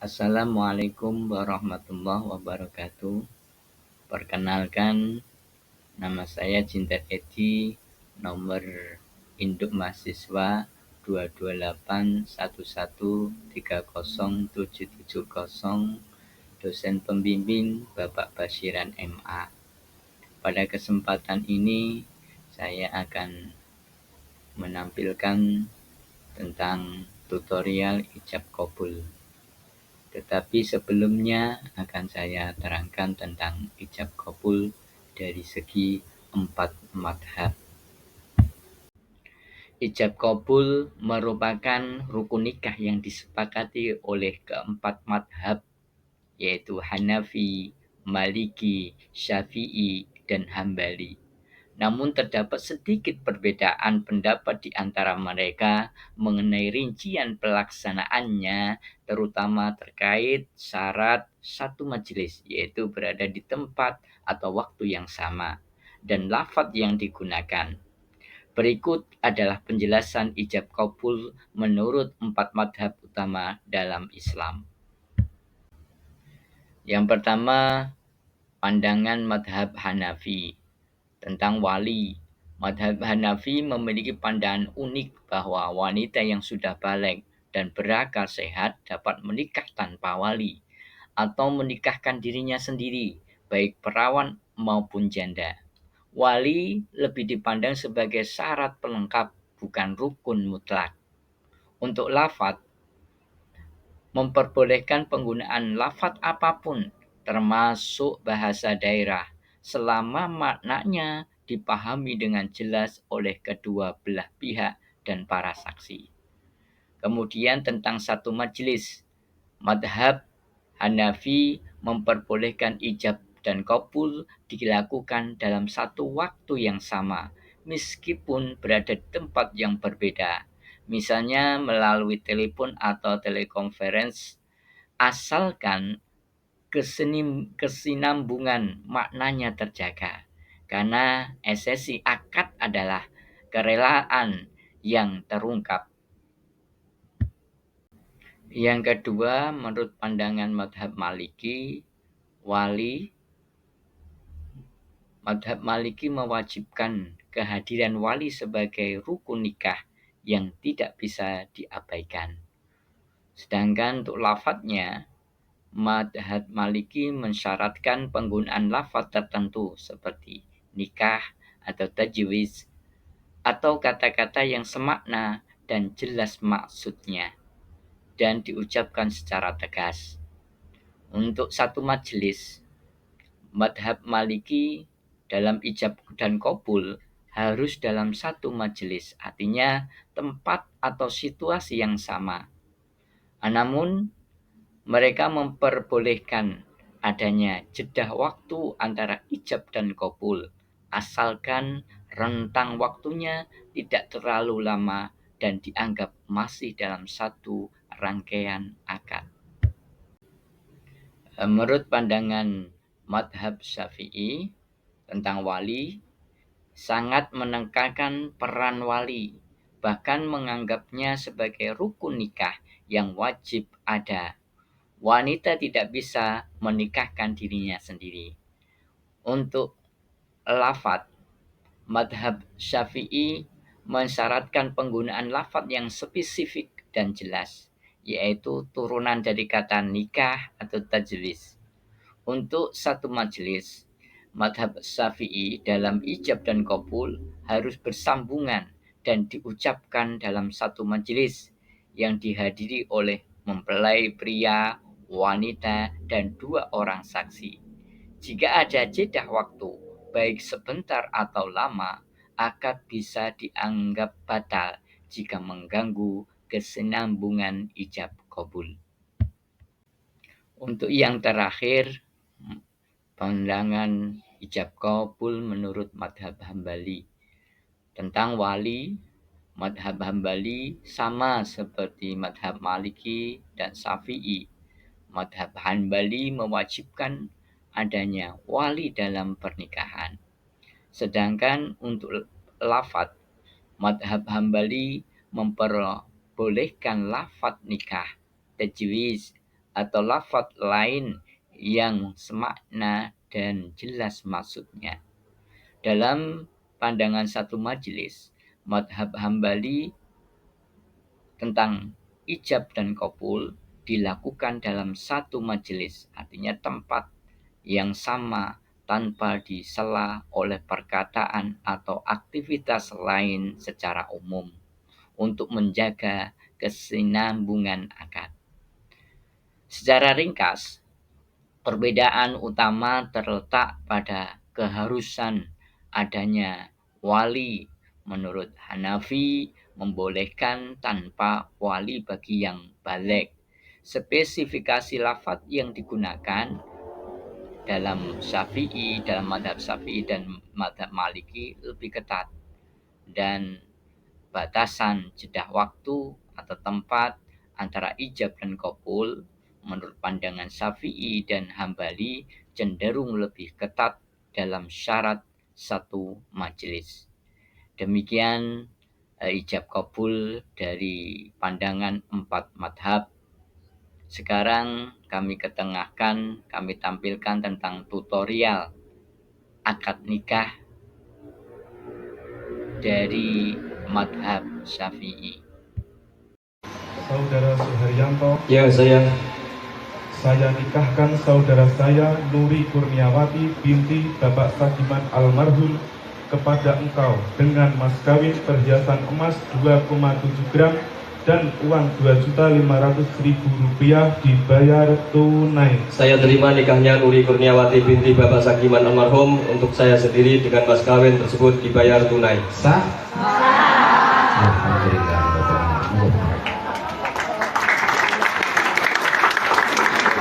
Assalamualaikum warahmatullahi wabarakatuh. Perkenalkan, nama saya Cintet Edi, nomor induk mahasiswa 22811307770, dosen pembimbing Bapak Basyiran MA. Pada kesempatan ini, saya akan menampilkan tentang tutorial ijab qabul. Tetapi sebelumnya akan saya terangkan tentang ijab qabul dari segi 4 madhab. Ijab qabul merupakan rukun nikah yang disepakati oleh keempat madhab, yaitu Hanafi, Maliki, Syafi'i, dan Hambali. Namun terdapat sedikit perbedaan pendapat di antara mereka mengenai rincian pelaksanaannya, terutama terkait syarat satu majelis, yaitu berada di tempat atau waktu yang sama, dan lafaz yang digunakan. Berikut adalah penjelasan ijab qabul menurut 4 madhab utama dalam Islam. Yang pertama, pandangan madhab Hanafi tentang wali. Madhab Hanafi memiliki pandangan unik bahwa wanita yang sudah balik dan berakal sehat dapat menikah tanpa wali atau menikahkan dirinya sendiri, baik perawan maupun janda. Wali lebih dipandang sebagai syarat pelengkap, bukan rukun mutlak. Untuk lafaz, memperbolehkan penggunaan lafaz apapun, termasuk bahasa daerah, selama maknanya dipahami dengan jelas oleh kedua belah pihak dan para saksi. Kemudian tentang satu majelis, madhab Hanafi memperbolehkan ijab dan qabul dilakukan dalam satu waktu yang sama, meskipun berada di tempat yang berbeda. Misalnya melalui telepon atau telekonferensi, asalkan kesinambungan maknanya terjaga. Karena esensi akad adalah kerelaan yang terungkap. Yang kedua, menurut pandangan madhab Maliki, madhab Maliki mewajibkan kehadiran wali sebagai rukun nikah yang tidak bisa diabaikan. Sedangkan untuk lafadznya, madhab Maliki mensyaratkan penggunaan lafaz tertentu seperti nikah atau tajwiz, atau kata-kata yang semakna dan jelas maksudnya dan diucapkan secara tegas. Untuk satu majelis, madhab Maliki dalam ijab dan qabul harus dalam satu majelis, artinya tempat atau situasi yang sama. Namun mereka memperbolehkan adanya jeda waktu antara ijab dan qabul, asalkan rentang waktunya tidak terlalu lama dan dianggap masih dalam satu rangkaian akad. Menurut pandangan madhab Syafi'i tentang wali, sangat menekankan peran wali, bahkan menganggapnya sebagai rukun nikah yang wajib ada. Wanita tidak bisa menikahkan dirinya sendiri. Untuk lafaz, madhab Syafi'i mensyaratkan penggunaan lafaz yang spesifik dan jelas, yaitu turunan dari kata nikah atau tajwiz. Untuk satu majelis, madhab Syafi'i dalam ijab dan qabul harus bersambungan dan diucapkan dalam satu majelis yang dihadiri oleh mempelai pria, wanita, dan 2 orang saksi. Jika ada jeda waktu, baik sebentar atau lama, akad bisa dianggap batal jika mengganggu kesinambungan ijab qabul. Untuk yang terakhir, pandangan ijab qabul menurut madhab Hambali. Tentang wali, madhab Hambali sama seperti madhab Maliki dan Syafi'i. Madhab Hambali mewajibkan adanya wali dalam pernikahan. Sedangkan untuk lafaz, madhab Hambali memperbolehkan lafaz nikah, tajwiz, atau lafadz lain yang semakna dan jelas maksudnya. Dalam pandangan satu majelis, madhab Hambali tentang ijab dan qabul dilakukan dalam satu majelis, artinya tempat yang sama tanpa disela oleh perkataan atau aktivitas lain secara umum untuk menjaga kesinambungan akad. Secara ringkas, perbedaan utama terletak pada keharusan adanya wali. Menurut Hanafi, membolehkan tanpa wali bagi yang baligh. Spesifikasi lafadz yang digunakan dalam Syafi'i, dalam madhab Syafi'i dan madhab Maliki lebih ketat, dan batasan jeda waktu atau tempat antara ijab dan qabul menurut pandangan Syafi'i dan Hambali cenderung lebih ketat dalam syarat satu majelis. Demikian ijab qabul dari pandangan 4 madhab. Sekarang kami tampilkan tentang tutorial akad nikah dari madhab Syafi'i. Saudara Suharyanto. Ya, Saya nikahkan saudara saya Nuri Kurniawati binti Bapak Sagiman almarhum kepada engkau dengan mas kawin perhiasan emas 2,7 gram dan uang Rp2.500.000 dibayar tunai. Saya terima nikahnya Nuri Kurniawati binti Bapak Sagiman almarhum untuk saya sendiri dengan mas kawin tersebut dibayar tunai. Sah?